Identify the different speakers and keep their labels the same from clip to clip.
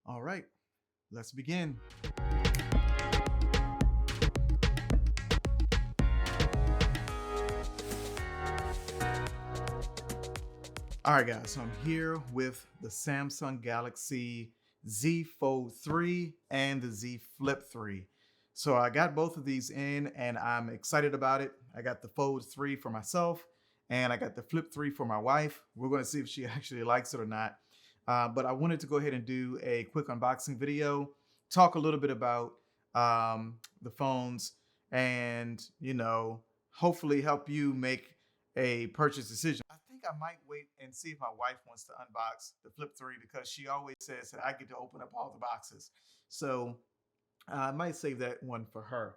Speaker 1: All right, let's begin. All right, guys, so I'm here with the Samsung Galaxy Z Fold 3 and the Z Flip 3. So I got both of these in and I'm excited about it. I got the Fold 3 for myself and I got the Flip 3 for my wife. We're going to see if she actually likes it or not. But I wanted to go ahead and do a quick unboxing video, talk a little bit about the phones and, hopefully help you make a purchase decision. I think I might wait and see if my wife wants to unbox the Flip 3 because she always says that I get to open up all the boxes. So I might save that one for her.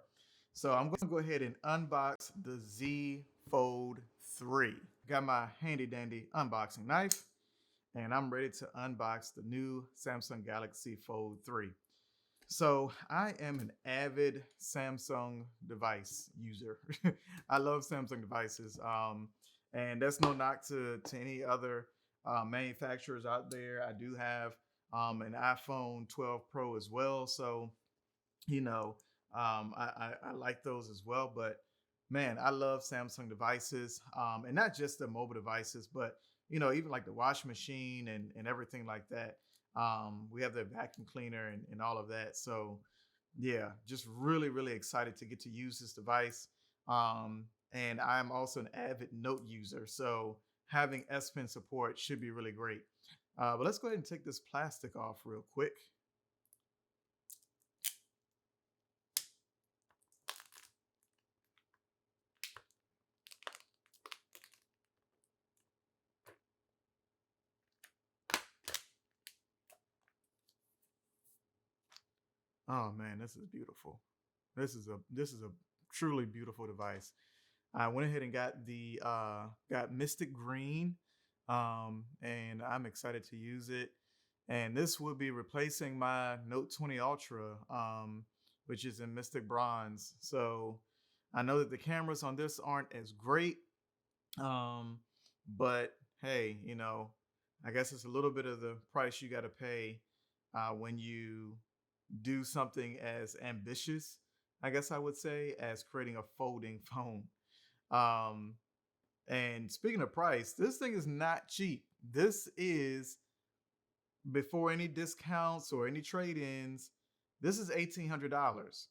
Speaker 1: So I'm going to go ahead and unbox the Z Fold 3. Got my handy dandy unboxing knife and I'm ready to unbox the new Samsung Galaxy Fold 3. So I am an avid Samsung device user. I love Samsung devices. And that's no knock to any other manufacturers out there. I do have an iPhone 12 Pro as well. So, I like those as well. But man, I love Samsung devices, and not just the mobile devices, but even like the washing machine and everything like that. We have the vacuum cleaner and all of that. So yeah, just really, really excited to get to use this device. And I'm also an avid note user. So having S Pen support should be really great. But let's go ahead and take this plastic off real quick. Oh man, this is beautiful. This is a truly beautiful device. I went ahead and got Mystic Green, and I'm excited to use it. And this will be replacing my Note 20 Ultra, which is in Mystic Bronze. So I know that the cameras on this aren't as great, um, but hey, I guess it's a little bit of the price you got to pay when you do something as ambitious, I guess I would say, as creating a folding phone. Um, and speaking of price, this thing is not cheap. This is before any discounts or any trade-ins. This is $1,800,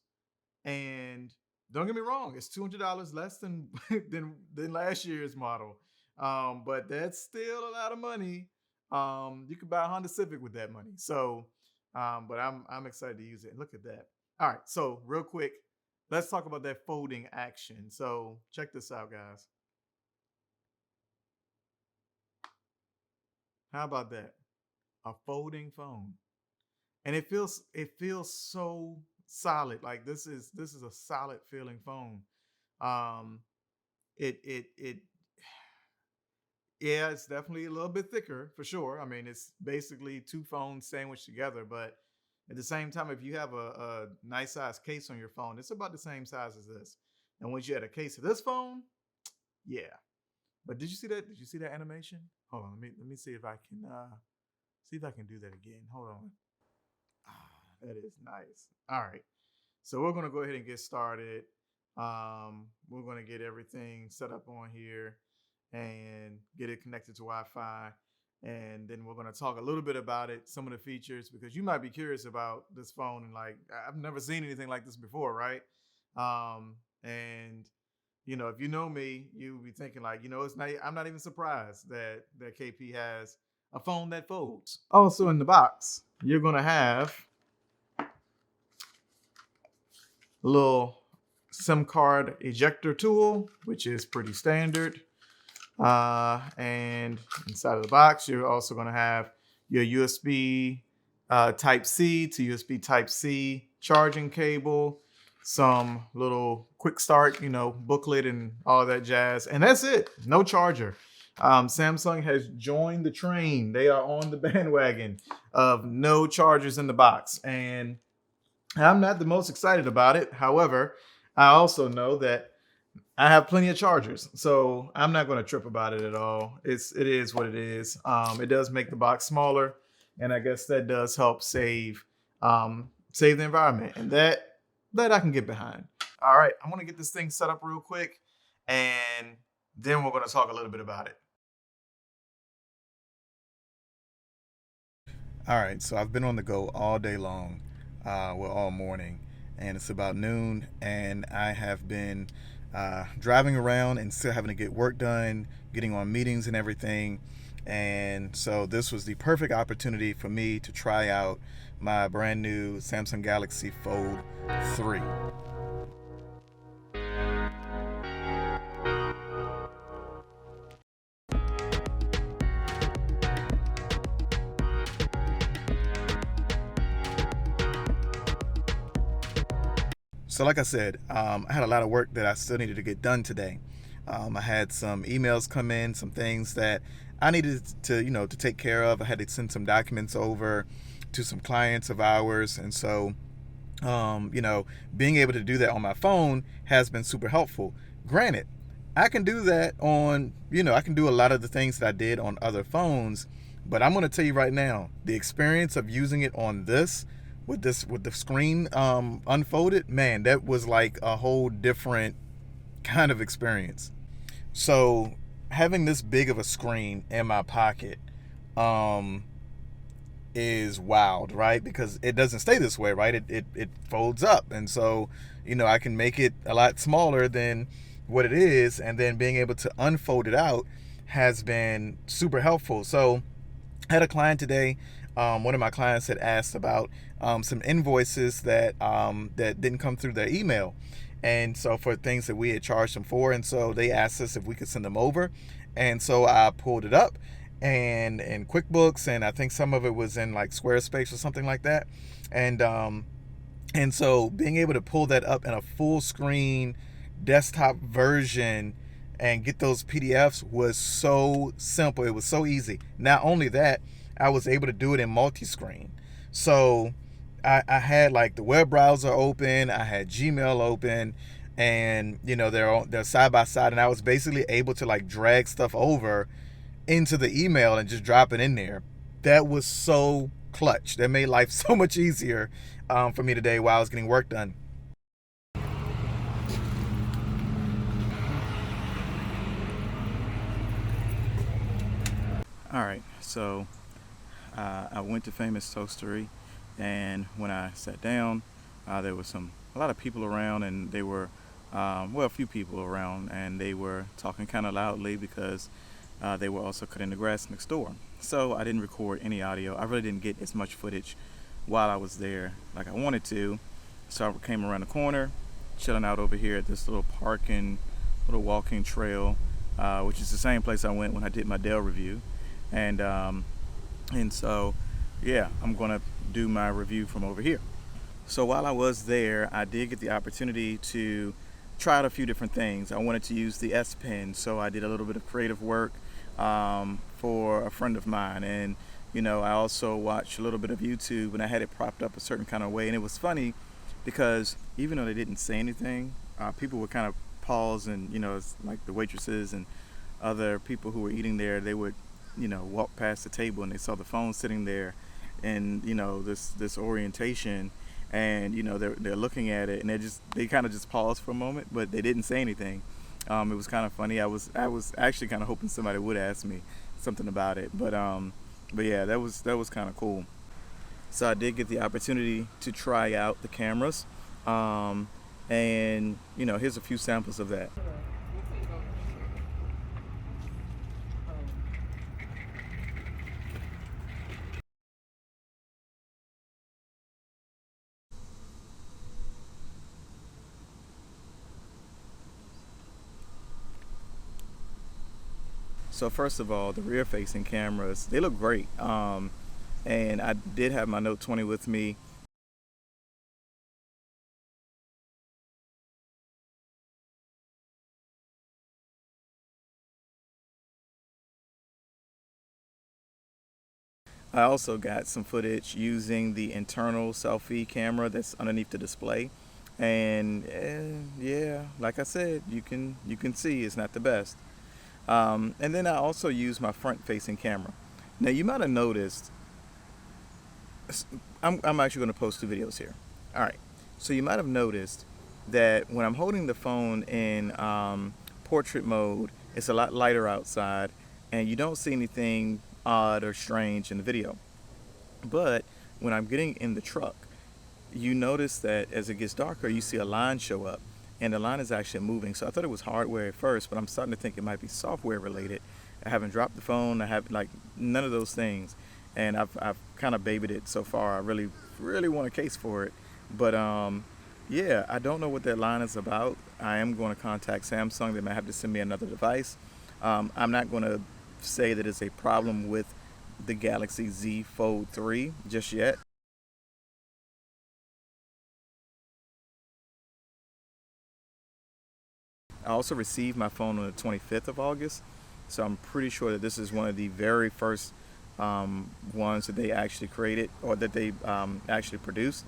Speaker 1: and don't get me wrong, it's $200 less than than last year's model. But that's still a lot of money. You could buy a Honda Civic with that money. So, but I'm excited to use it. Look at that. All right, so real quick, let's talk about that folding action. So check this out, guys. How about that? A folding phone, and it feels so solid. Like this is a solid feeling phone. Um, it yeah, it's definitely a little bit thicker for sure. I mean, it's basically two phones sandwiched together, but at the same time, if you have a nice size case on your phone, it's about the same size as this. And once you had a case of this phone, yeah. But did you see that? Did you see that animation? Hold on, let me see if I can do that again. Hold on. That is nice. All right. So we're gonna go ahead and get started. We're gonna get everything set up on here and get it connected to Wi-Fi. And then we're gonna talk a little bit about it, some of the features, because you might be curious about this phone and like I've never seen anything like this before, right? And if you know me, you'll be thinking like, it's not. I'm not even surprised that KP has a phone that folds. Also in the box, you're gonna have a little SIM card ejector tool, which is pretty standard. And inside of the box, you're also going to have your USB Type C to USB Type C charging cable, some little quick start, booklet and all that jazz. And that's it. No charger. Samsung has joined the train. They are on the bandwagon of no chargers in the box. And I'm not the most excited about it. However, I also know that I have plenty of chargers, so I'm not going to trip about it at all. It is what it is. It does make the box smaller, and I guess that does help save the environment, and that I can get behind. All right, I'm gonna get this thing set up real quick, and then we're gonna talk a little bit about it. All right, so I've been on the go all day long, all morning, and it's about noon, and I have been driving around and still having to get work done, getting on meetings and everything. And so this was the perfect opportunity for me to try out my brand new Samsung Galaxy Fold 3. So, like I said, I had a lot of work that I still needed to get done today. I had some emails come in, some things that I needed to take care of. I had to send some documents over to some clients of ours, and so being able to do that on my phone has been super helpful. Granted, I can do that I can do a lot of the things that I did on other phones, but I'm going to tell you right now, the experience of using it on with the screen unfolded, man, that was like a whole different kind of experience. So having this big of a screen in my pocket, um, is wild, right? Because it doesn't stay this way, right? It folds up. And so, I can make it a lot smaller than what it is. And then being able to unfold it out has been super helpful. So, I had a client today. One of my clients had asked about some invoices that didn't come through their email. And so for things that we had charged them for. And so they asked us if we could send them over. And so I pulled it up and in QuickBooks, and I think some of it was in like Squarespace or something like that. And so being able to pull that up in a full screen desktop version and get those PDFs was so simple. It was so easy. Not only that, I was able to do it in multi-screen. So I had like the web browser open, I had Gmail open, and they're side by side, and I was basically able to like drag stuff over into the email and just drop it in there. That was so clutch. That made life so much easier for me today while I was getting work done. All right, so I went to Famous Toastery, and when I sat down, there was a lot of people around, and they were, a few people around, and they were talking kind of loudly because they were also cutting the grass next door. So I didn't record any audio. I really didn't get as much footage while I was there like I wanted to. So I came around the corner, chilling out over here at this little walking trail, which is the same place I went when I did my Dell review. And so, yeah, I'm gonna do my review from over here. So while I was there, I did get the opportunity to try out a few different things. I wanted to use the S Pen, so I did a little bit of creative work for a friend of mine. And I also watched a little bit of YouTube, and I had it propped up a certain kind of way. And it was funny because even though they didn't say anything, people would kind of pause, and it's like the waitresses and other people who were eating there, they would walk past the table, and they saw the phone sitting there, and this orientation, and they're looking at it, and they kind of just paused for a moment, but they didn't say anything. It was kind of funny. I was actually kind of hoping somebody would ask me something about it, but yeah, that was kind of cool. So I did get the opportunity to try out the cameras, and here's a few samples of that. So first of all, the rear-facing cameras, they look great. And I did have my Note 20 with me. I also got some footage using the internal selfie camera that's underneath the display. And yeah, like I said, you can see it's not the best. And then I also use my front-facing camera. Now you might have noticed
Speaker 2: I'm actually going to post 2 videos here. All right. So you might have noticed that when I'm holding the phone in portrait mode, it's a lot lighter outside, and you don't see anything odd or strange in the video. But when I'm getting in the truck, you notice that as it gets darker, you see a line show up, and the line is actually moving. So I thought it was hardware at first, but I'm starting to think it might be software related. I haven't dropped the phone. I have like none of those things, and I've kind of babied it so far. I really want a case for it, but yeah, I don't know what that line is about. I am going to contact Samsung. They might have to send me another device. I'm not going to say that it's a problem with the Galaxy Z Fold 3 just yet. I also received my phone on the 25th of August, so I'm pretty sure that this is one of the very first ones that they actually created or that they actually produced.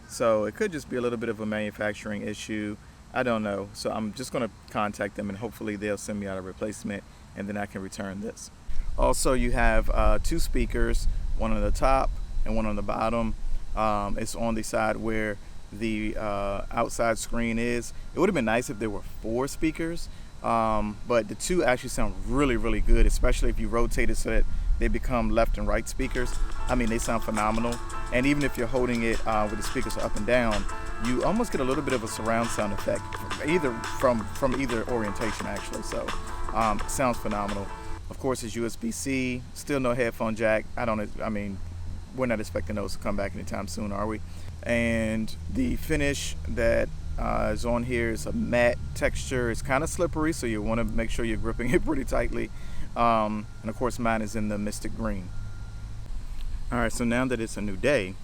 Speaker 2: So it could just be a little bit of a manufacturing issue. I don't know. So I'm just going to contact them and hopefully they'll send me out a replacement and then I can return this. Also, you have 2 speakers, one on the top and one on the bottom. It's on the side where the outside screen is. It would have been nice if there were 4 speakers, but the 2 actually sound really good, especially if you rotate it so that they become left and right speakers. I mean, they sound phenomenal. And even if you're holding it with the speakers up and down, you almost get a little bit of a surround sound effect, either from either orientation actually. So it sounds phenomenal. Of course, it's USB-C. Still no headphone jack. I mean, we're not expecting those to come back anytime soon, are we? And the finish that is on here is a matte texture. It's kind of slippery, so you want to make sure you're gripping it pretty tightly. And of course, mine is in the Mystic Green. All right, so now that it's a new day,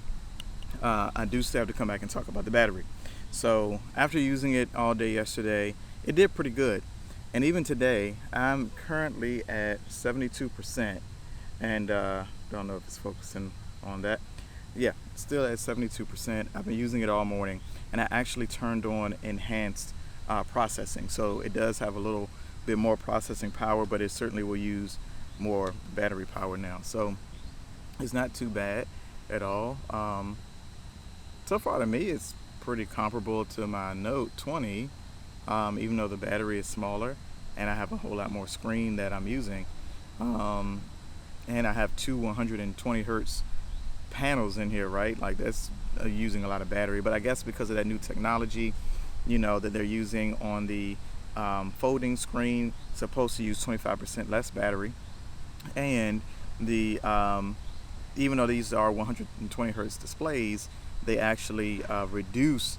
Speaker 2: I do still have to come back and talk about the battery. So after using it all day yesterday, it did pretty good. And even today, I'm currently at 72%. And don't know if it's focusing on that. Yeah, still at 72%. I've been using it all morning, and I actually turned on enhanced processing. So it does have a little bit more processing power, but it certainly will use more battery power now. So it's not too bad at all. So far to me, it's pretty comparable to my Note 20, even though the battery is smaller and I have a whole lot more screen that I'm using. And I have 2 120 hertz panels in here, right? Like that's using a lot of battery, but I guess because of that new technology, that they're using on the folding screen, it's supposed to use 25% less battery, and the even though these are 120 hertz displays, they actually reduce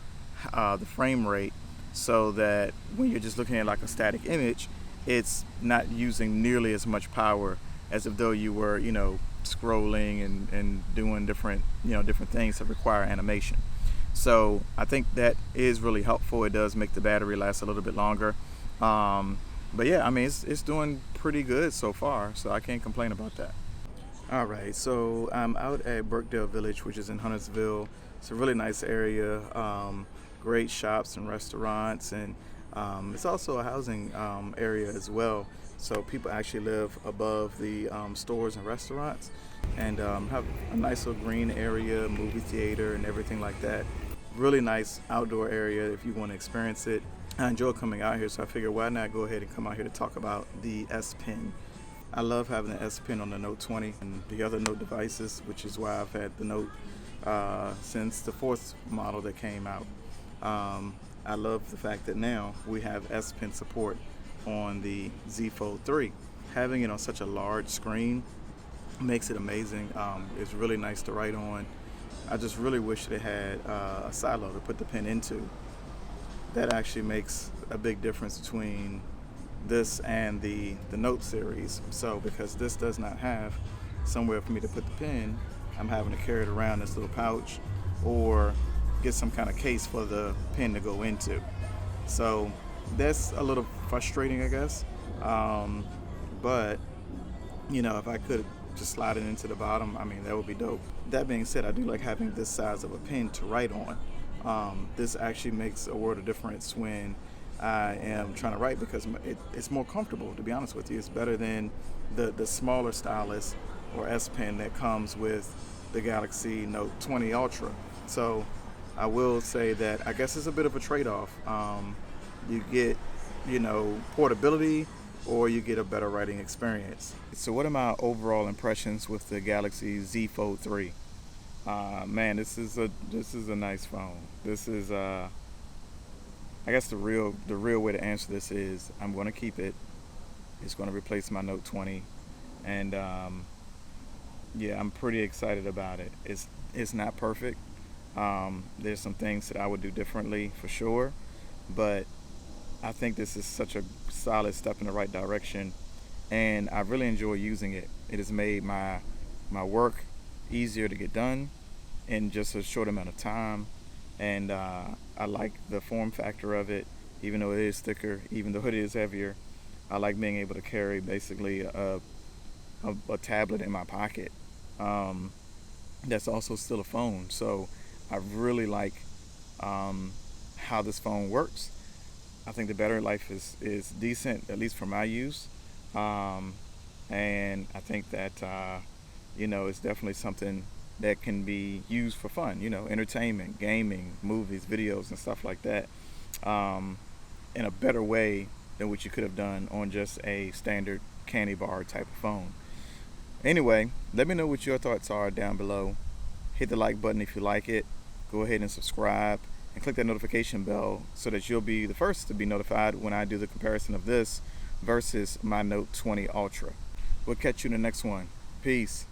Speaker 2: the frame rate so that when you're just looking at like a static image, it's not using nearly as much power as if though you were, scrolling and doing different things that require animation. So I think that is really helpful. It does make the battery last a little bit longer. But yeah, I mean, it's doing pretty good so far, so I can't complain about that. All right, so I'm out at Burkdale Village, which is in Huntersville. It's a really nice area, great shops and restaurants, and it's also a housing area as well. So people actually live above the stores and restaurants, and have a nice little green area, movie theater, and everything like that. Really nice outdoor area if you want to experience it. I enjoy coming out here, so I figured why not go ahead and come out here to talk about the S Pen. I love having the S Pen on the Note 20 and the other Note devices, which is why I've had the Note since the 4th model that came out. I love the fact that now we have S Pen support on the Z Fold 3. Having it on such a large screen makes it amazing. It's really nice to write on. I just really wish they had a silo to put the pen into. That actually makes a big difference between this and the Note series. So because this does not have somewhere for me to put the pen, I'm having to carry it around this little pouch or get some kind of case for the pen to go into. So that's a little frustrating, I guess. But if I could just slide it into the bottom, I mean, that would be dope. That being said, I do like having this size of a pen to write on. This actually makes a world of difference when I am trying to write because it's more comfortable, to be honest with you. It's better than the smaller stylus or S Pen that comes with the Galaxy Note 20 Ultra. So I will say that I guess it's a bit of a trade-off. You get, portability, or you get a better writing experience. So what are my overall impressions with the Galaxy Z Fold 3? Man, this is a nice phone. This is I guess the real way to answer this is I'm going to keep it. It's going to replace my Note 20, and yeah, I'm pretty excited about it. It's not perfect. There's some things that I would do differently for sure, but I think this is such a solid step in the right direction, and I really enjoy using it. It has made my work easier to get done in just a short amount of time, and I like the form factor of it. Even though it is thicker, even though it is heavier, I like being able to carry basically a tablet in my pocket. Um, that's also still a phone. So I really like how this phone works. I think the battery life is decent, at least for my use. Um, and I think that, it's definitely something that can be used for fun, entertainment, gaming, movies, videos, and stuff like that, um, in a better way than what you could have done on just a standard candy bar type of phone. Anyway, let me know what your thoughts are down below. Hit the like button if you like it. Go ahead and subscribe and click that notification bell so that you'll be the first to be notified when I do the comparison of this versus my Note 20 Ultra. We'll catch you in the next one. Peace.